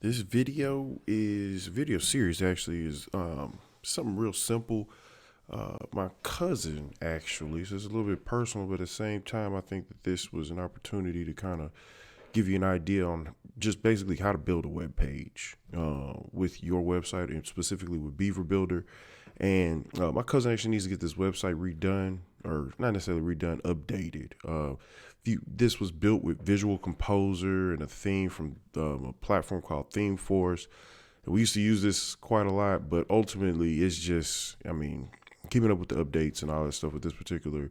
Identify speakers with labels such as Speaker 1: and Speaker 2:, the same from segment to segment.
Speaker 1: This video series actually is something real simple. My cousin actually, so it's a little bit personal, but at the same time, I think that this was an opportunity to kind of give you an idea on just basically how to build a web page with your website and specifically with Beaver Builder. And my cousin actually needs to get this website redone, or not necessarily redone, updated. This was built with Visual Composer and a theme from a platform called Theme Force. We used to use this quite a lot, but ultimately it's just, keeping up with the updates and all that stuff with this particular,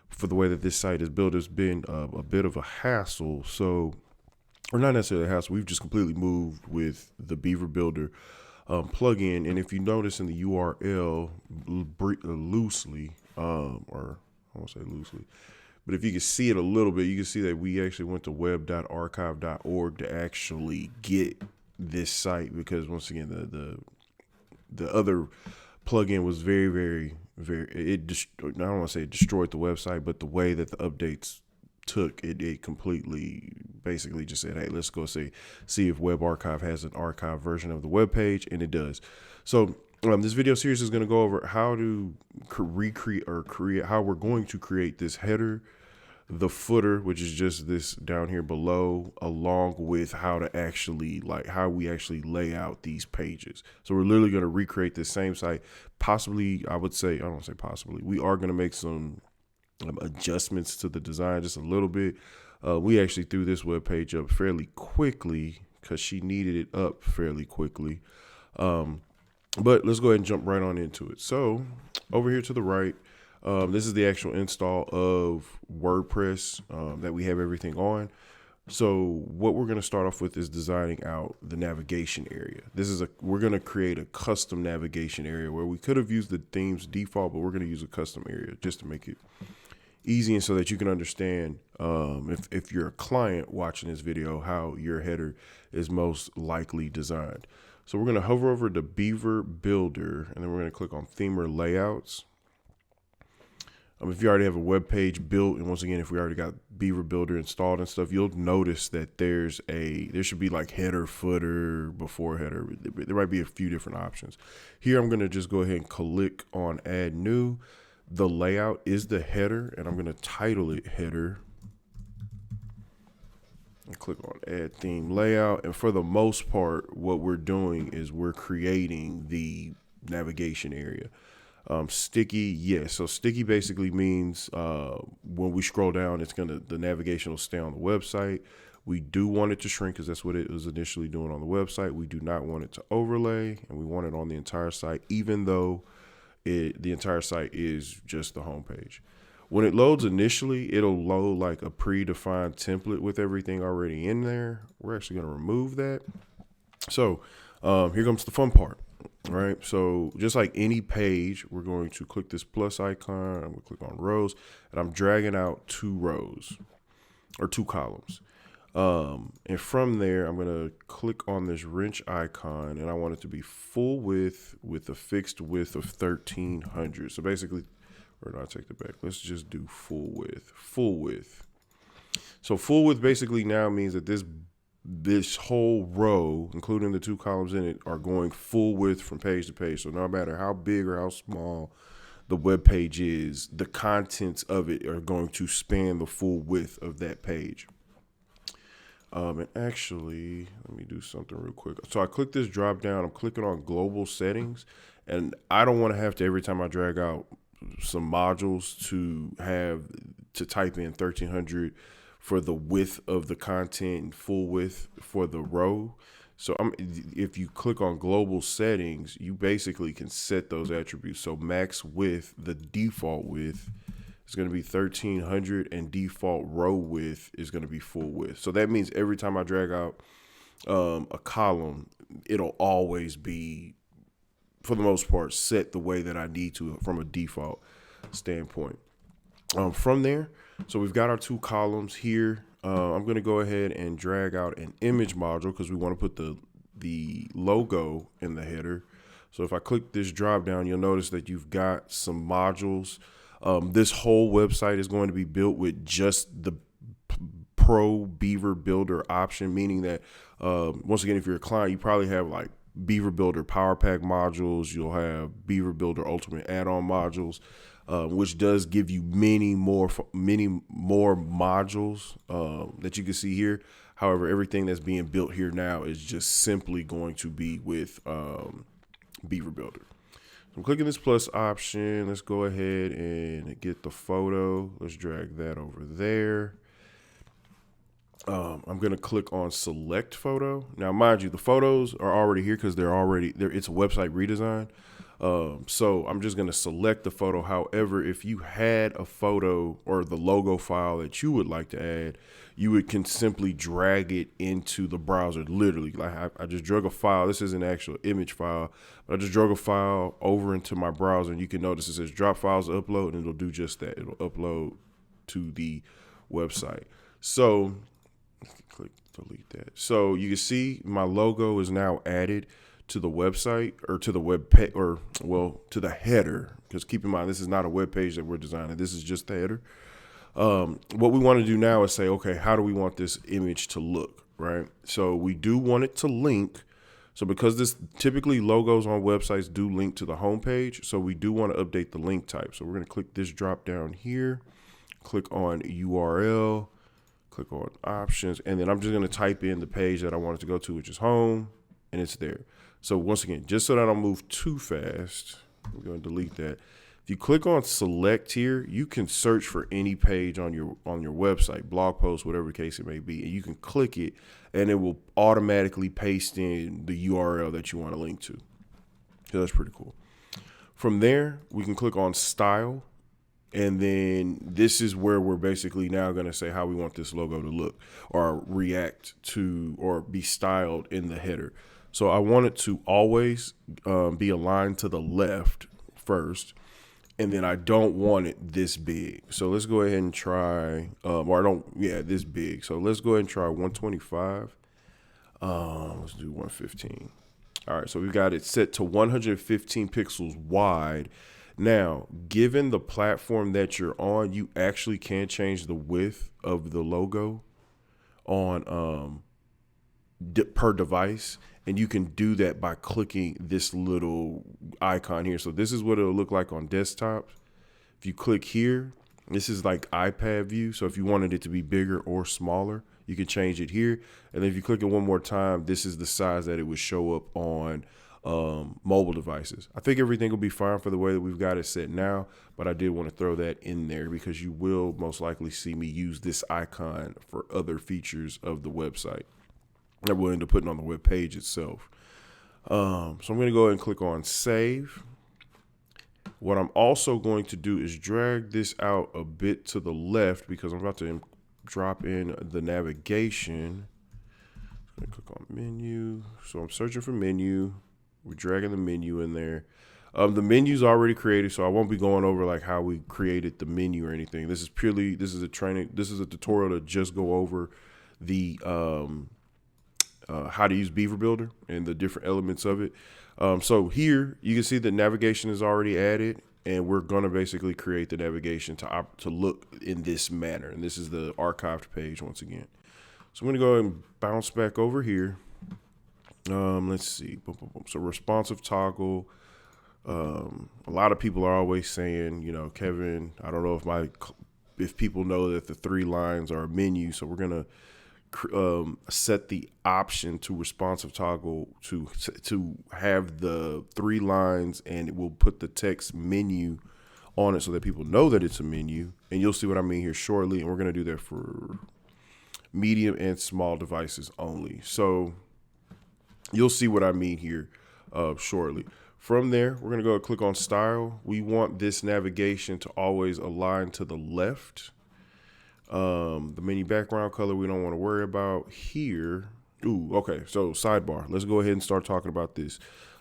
Speaker 1: for the way that this site is built, has been a bit of a hassle. So, or not necessarily a hassle, we've just completely moved with the Beaver Builder plugin. And if you notice in the URL loosely, or I won't say loosely, but if you can see it a little bit, you can see that we actually went to web.archive.org to actually get this site, because once again, the other plugin was very I don't want to say it destroyed the website, but the way that the updates took it, it completely basically just said, hey, let's go see if Web Archive has an archive version of the web page, and it does. So this video series is going to go over how to create how we're going to create this header, the footer, which is just this down here below, along with how to actually, how we actually lay out these pages. So we're literally going to recreate this same site. Possibly, I would say, I don't want to say possibly, we are going to make some adjustments to the design just a little bit. We actually threw this web page up fairly quickly because she needed it up fairly quickly. But let's go ahead and jump right on into it. So over here to the right, this is the actual install of WordPress that we have everything on. So what we're going to start off with is designing out the navigation area. We're going to create a custom navigation area where we could have used the theme's default, but we're going to use a custom area just to make it easy, and so that you can understand, if you're a client watching this video, how your header is most likely designed. So we're going to hover over to Beaver Builder, and then we're going to click on Theme or Layouts. If you already have a web page built, and once again, if we already got Beaver Builder installed and stuff, you'll notice that there should be like header, footer, before header. There might be a few different options. Here, I'm going to just go ahead and click on Add New. The layout is the header, and I'm going to title it Header. And click on Add Theme Layout. And for the most part, what we're doing is we're creating the navigation area. Sticky, yes. So sticky basically means when we scroll down, the navigation will stay on the website. We do want it to shrink because that's what it was initially doing on the website. We do not want it to overlay, and we want it on the entire site, even though the entire site is just the home page. When it loads initially, it'll load like a predefined template with everything already in there. We're actually going to remove that. So here comes the fun part. Right, so just like any page, we're going to click this plus icon, and we'll click on rows, and I'm dragging out 2 rows or 2 columns. And from there, I'm going to click on this wrench icon, and I want it to be full width with a fixed width of 1300. So basically, or no, I take it back. Let's just do full width. Full width. So full width basically now means that this whole row, including the 2 columns in it, are going full width from page to page. So no matter how big or how small the web page is, the contents of it are going to span the full width of that page. And actually, let me do something real quick. So I click this drop down, I'm clicking on global settings, and I don't want to have to, every time I drag out some modules, to type in 1300 for the width of the content and full width for the row. So if you click on global settings, you basically can set those attributes. So max width, the default width, is going to be 1300, and default row width is going to be full width. So that means every time I drag out a column, it'll always be, for the most part, set the way that I need to from a default standpoint. From there, so we've got our 2 columns here. I'm going to go ahead and drag out an image module because we want to put the logo in the header. So if I click this drop down, you'll notice that you've got some modules. This whole website is going to be built with just the pro Beaver Builder option, meaning that once again, if you're a client, you probably have like Beaver Builder Power Pack modules. You'll have Beaver Builder Ultimate add-on modules, which does give you many more modules that you can see here. However, everything that's being built here now is just simply going to be with Beaver Builder. I'm clicking this plus option. Let's go ahead and get the photo. Let's drag that over there. I'm going to click on select photo. Now, mind you, the photos are already here because they're already there. It's a website redesign. So I'm just going to select the photo. However, if you had a photo or the logo file that you would like to add, you can simply drag it into the browser. Literally, like I just drug a file. This is an actual image file, but I just drug a file over into my browser, and you can notice it says drop files to upload, and it'll do just that. It'll upload to the website. So click delete that. So you can see my logo is now added to the website, or to the web page, or well, to the header, because keep in mind, this is not a web page that we're designing. This is just the header. What we want to do now is say, okay, how do we want this image to look, right? So we do want it to link. So because this typically logos on websites do link to the home page, so we do want to update the link type. So we're going to click this drop down here, click on URL, click on options, and then I'm just going to type in the page that I want it to go to, which is home, and it's there. So once again, just so that I don't move too fast, I'm going to delete that. If you click on select here, you can search for any page on your website, blog post, whatever the case it may be, and you can click it, and it will automatically paste in the URL that you want to link to. So that's pretty cool. From there, we can click on style, and then this is where we're basically now going to say how we want this logo to look or react to or be styled in the header. So I want it to always be aligned to the left first. And then I don't want it this big. So let's go ahead and try, this big. So let's go ahead and try 125. Let's do 115. All right, so we've got it set to 115 pixels wide. Now, given the platform that you're on, you actually can change the width of the logo on per device. And you can do that by clicking this little icon here. So this is what it'll look like on desktops. If you click here, this is like iPad view. So if you wanted it to be bigger or smaller, you can change it here. And then if you click it one more time, this is the size that it would show up on mobile devices. I think everything will be fine for the way that we've got it set now, but I did want to throw that in there because you will most likely see me use this icon for other features of the website that we'll end up putting on the web page itself. So I'm going to go ahead and click on save. What I'm also going to do is drag this out a bit to the left because I'm about to drop in the navigation. I'm going to click on menu. So I'm searching for menu. We're dragging the menu in there. The menu's already created, so I won't be going over like how we created the menu or anything. This is a tutorial to just go over the how to use Beaver Builder and the different elements of it. So here you can see the navigation is already added, and we're going to basically create the navigation to look in this manner. And this is the archived page once again. So I'm going to go ahead and bounce back over here. Let's see. So responsive toggle. A lot of people are always saying, you know, Kevin, I don't know if people know that the 3 lines are a menu. So we're going to set the option to responsive toggle to have the 3 lines, and it will put the text menu on it so that people know that it's a menu. And you'll see what I mean here shortly. And we're going to do that for medium and small devices only. So you'll see what I mean here shortly. From there, we're going to go click on style. We want this navigation to always align to the left. The menu background color we don't want to worry about here. Ooh, okay. So sidebar. Let's go ahead and start talking about this.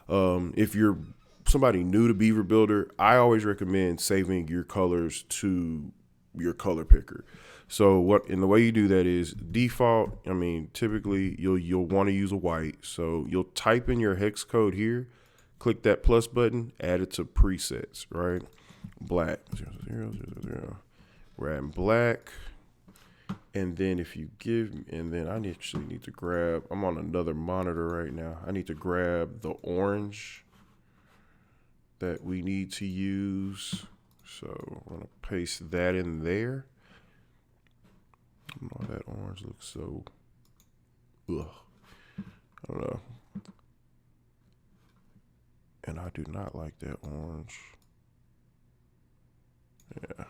Speaker 1: If you're somebody new to Beaver Builder, I always recommend saving your colors to your color picker. So the way you do that is default. I mean, typically you'll want to use a white. So you'll type in your hex code here, click that plus button, add it to presets, right? Black 000. We're adding black. And then if you and then I actually need to grab, I'm on another monitor right now. I need to grab the orange that we need to use. So I'm gonna paste that in there. Oh, that orange looks so, ugh. I don't know. And I do not like that orange. Yeah.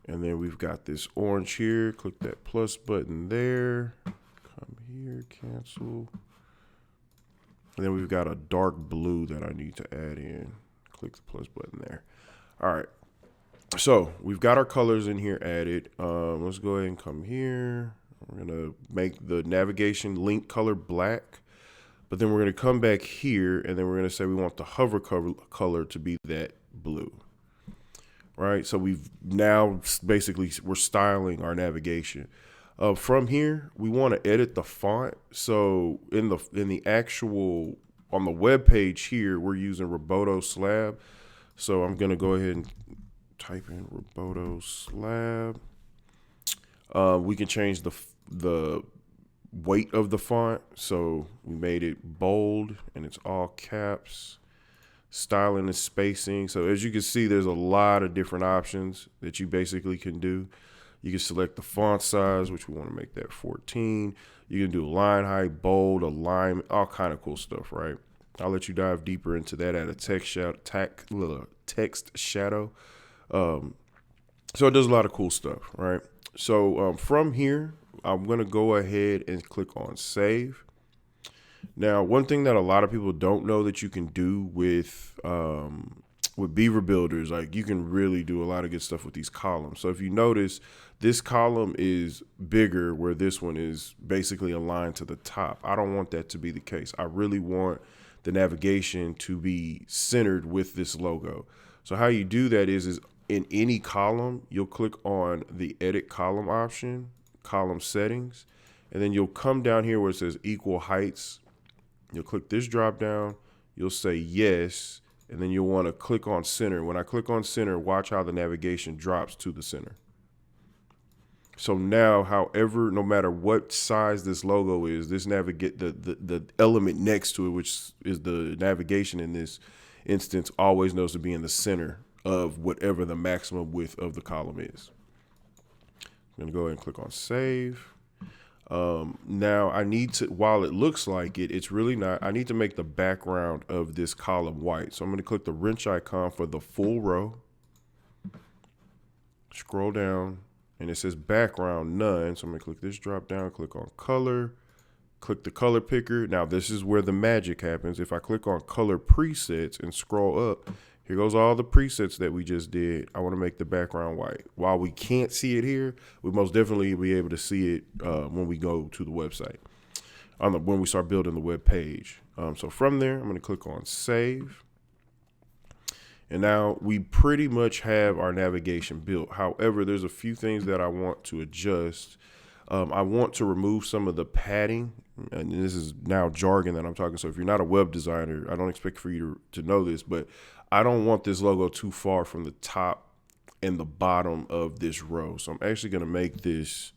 Speaker 1: And then we've got this orange here. Click that plus button there. Come here, cancel. And then we've got a dark blue that I need to add in. Click the plus button there. All right. So we've got our colors in here added. Let's go ahead and come here. We're going to make the navigation link color black. But then we're going to come back here, and then we're going to say we want the hover color to be that blue. Right, so we've now basically we're styling our navigation. From here, we want to edit the font. So in the actual on the web page here, we're using Roboto Slab. So I'm gonna go ahead and type in Roboto Slab. We can change the weight of the font. So we made it bold and it's all caps. Styling and spacing. So as you can see, there's a lot of different options that you basically can do. You can select the font size, which we want to make that 14. You can do line height, bold, alignment, all kind of cool stuff, right? I'll let you dive deeper into that at a text shadow. So it does a lot of cool stuff, right? So from here, I'm going to go ahead and click on save. Now, one thing that a lot of people don't know that you can do with Beaver builders, like you can really do a lot of good stuff with these columns. So if you notice, this column is bigger where this one is basically aligned to the top. I don't want that to be the case. I really want the navigation to be centered with this logo. So how you do that is in any column, you'll click on the edit column option, column settings, and then you'll come down here where it says equal heights. You'll click this drop down, you'll say yes, and then you'll want to click on center. When I click on center, watch how the navigation drops to the center. So now, however, no matter what size this logo is, this the element next to it, which is the navigation in this instance, always knows to be in the center of whatever the maximum width of the column is. I'm gonna go ahead and click on save. Now I need to, while it looks like it's really not, I need to make the background of this column white. So I'm going to click the wrench icon for the full row, scroll down, and it says background none. So I'm going to click this drop down, click on color, click the color picker. Now this is where the magic happens. If I click on color presets and scroll up, here goes all the presets that we just did. I want to make the background white. While we can't see it here, we most definitely will be able to see it when we go to the website, when we start building the web page. So from there, I'm going to click on save. And now we pretty much have our navigation built. However, there's a few things that I want to adjust. I want to remove some of the padding. And this is now jargon that I'm talking. So if you're not a web designer, I don't expect for you to know this, but I don't want this logo too far from the top and the bottom of this row. So I'm actually going to make this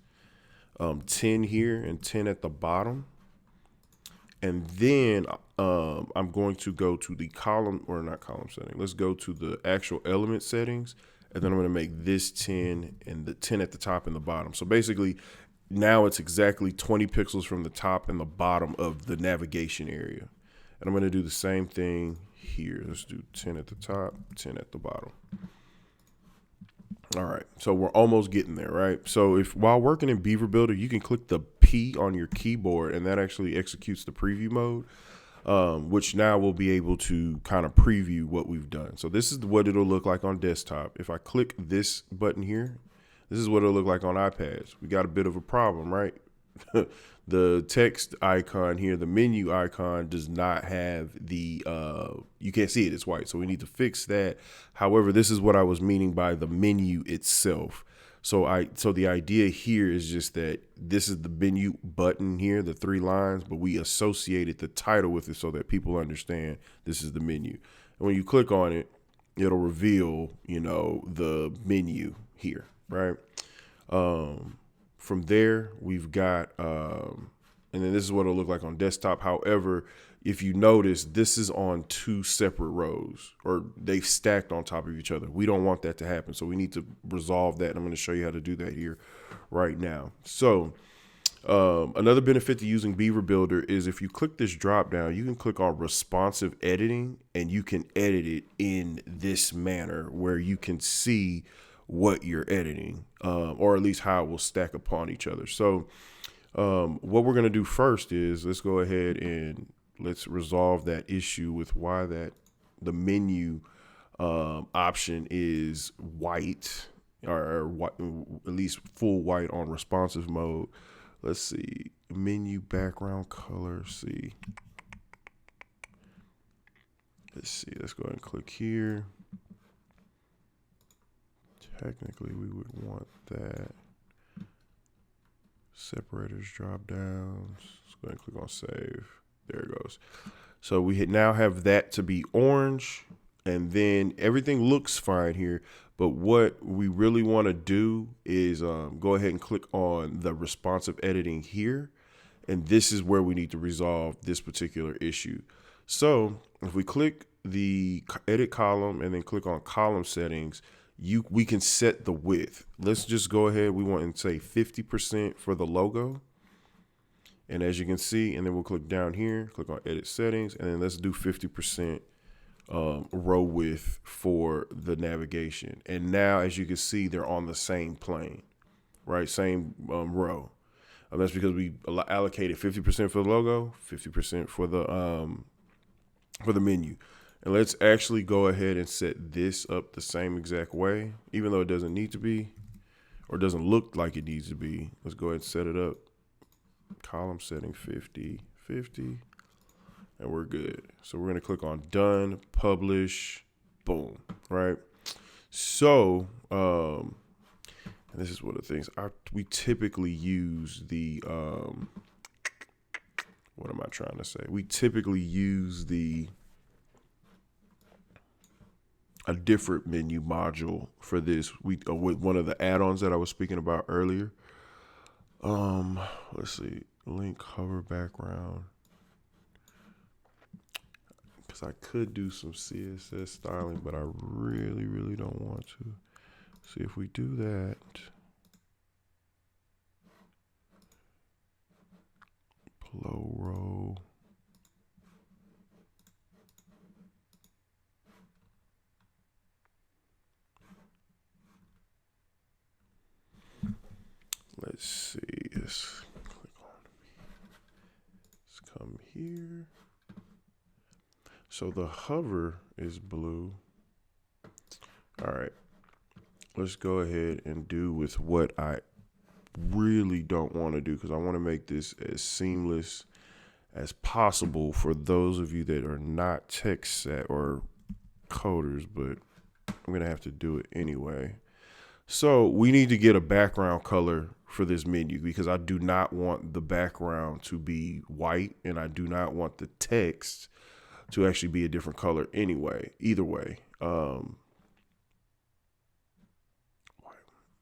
Speaker 1: 10 here and 10 at the bottom. And then I'm going to go to the column, or not column setting. Let's go to the actual element settings. And then I'm going to make this 10 and the 10 at the top and the bottom. So basically now it's exactly 20 pixels from the top and the bottom of the navigation area. And I'm going to do the same thing here. Let's do 10 at the top, 10 at the bottom. All right, so we're almost getting there, right? So if while working in Beaver Builder, you can click the P on your keyboard and that actually executes the preview mode, which now we'll be able to kind of preview what we've done. So this is what it'll look like on desktop. If I click this button here, this is what it'll look like on iPads. We got a bit of a problem, right? The text icon here, the menu icon, does not have the, you can't see it, it's white. So we need to fix that. However, this is what I was meaning by the menu itself. So the idea here is just that this is the menu button here, the 3 lines, but we associated the title with it so that people understand this is the menu. And when you click on it, it'll reveal, the menu here, right? From there, we've got, and then this is what it'll look like on desktop. However, if you notice, this is on two separate rows, or they've stacked on top of each other. We don't want that to happen. So we need to resolve that. And I'm going to show you how to do that here right now. So another benefit to using Beaver Builder is if you click this drop down, you can click on responsive editing, and you can edit it in this manner where you can see what you're editing, or at least how it will stack upon each other. So what we're going to do first is let's go ahead and let's resolve that issue with why that the menu option is white, or white, at least full white on responsive mode. Let's see, menu background color. See, let's go ahead and click here. Technically, we would want that. Separators, drop downs. Let's go ahead and click on save. There it goes. So we now have that to be orange, and then everything looks fine here. But what we really want to do is go ahead and click on the responsive editing here. And this is where we need to resolve this particular issue. So if we click the edit column and then click on column settings, we can set the width. Let's just go ahead. We want to say 50% for the logo. And as you can see, and then we'll click down here, click on edit settings, and then let's do 50% row width for the navigation. And now, as you can see, they're on the same plane, right? Same row. That's because we allocated 50% for the logo, 50% for the menu. And let's actually go ahead and set this up the same exact way, even though it doesn't need to be, or doesn't look like it needs to be. Let's go ahead and set it up. Column setting 50, 50, and we're good. So we're going to click on done, publish, boom, right? So, and this is one of the things we typically use the, what am I trying to say? We typically use a different menu module for this. With one of the add-ons that I was speaking about earlier. Let's see, link hover background. Because I could do some CSS styling, but I really don't want to. See if we do that. Below row. Let's see. Let's click on me. Let's come here. So the hover is blue. All right. Let's go ahead and do with what I really don't want to do, because I want to make this as seamless as possible for those of you that are not tech set or coders, but I'm going to have to do it anyway. So we need to get a background color for this menu, because I do not want the background to be white, and I do not want the text to actually be a different color anyway, either way.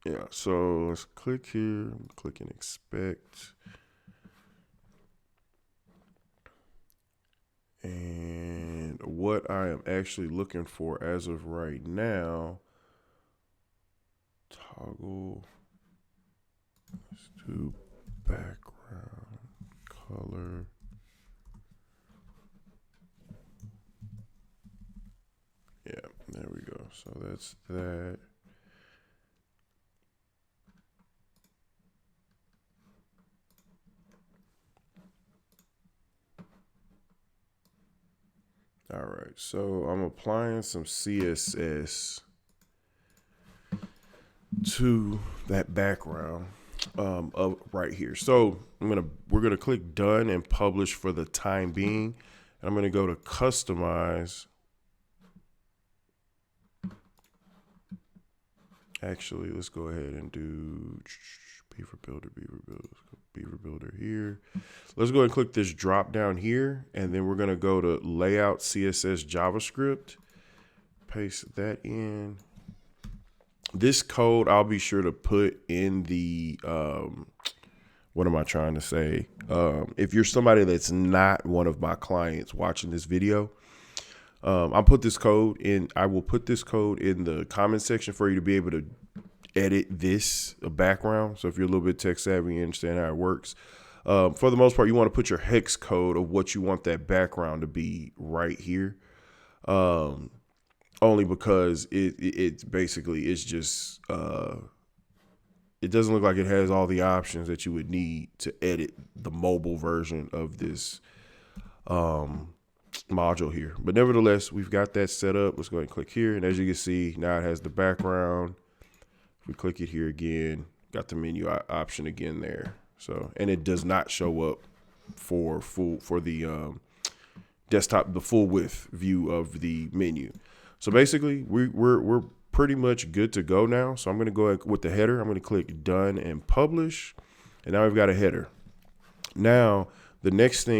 Speaker 1: Yeah, so let's click here, click and expect. And what I am actually looking for as of right now, toggle, let's do background color. Yeah, there we go. So that's that. All right, so I'm applying some CSS to that background of right here. So we're gonna click done and publish for the time being. And I'm gonna go to customize. Actually, let's go ahead and do Beaver Builder here. Let's go ahead and click this drop down here, and then we're going to go to layout CSS JavaScript, paste that in, This code I'll be sure to put in the, what am I trying to say? If you're somebody that's not one of my clients watching this video, I'll put this code in. I will put this code in the comment section for you to be able to edit this background. So if you're a little bit tech savvy, you understand how it works. For the most part, you want to put your hex code of what you want that background to be right here. Only because it's basically, it's just, it doesn't look like it has all the options that you would need to edit the mobile version of this module here. But nevertheless, we've got that set up. Let's go ahead and click here. And as you can see, now it has the background. If we click it here again, got the menu option again there. So, and it does not show up for the desktop, the full width view of the menu. So basically, we're pretty much good to go now. So I'm going to go ahead with the header. I'm going to click done and publish. And now we've got a header. Now, the next thing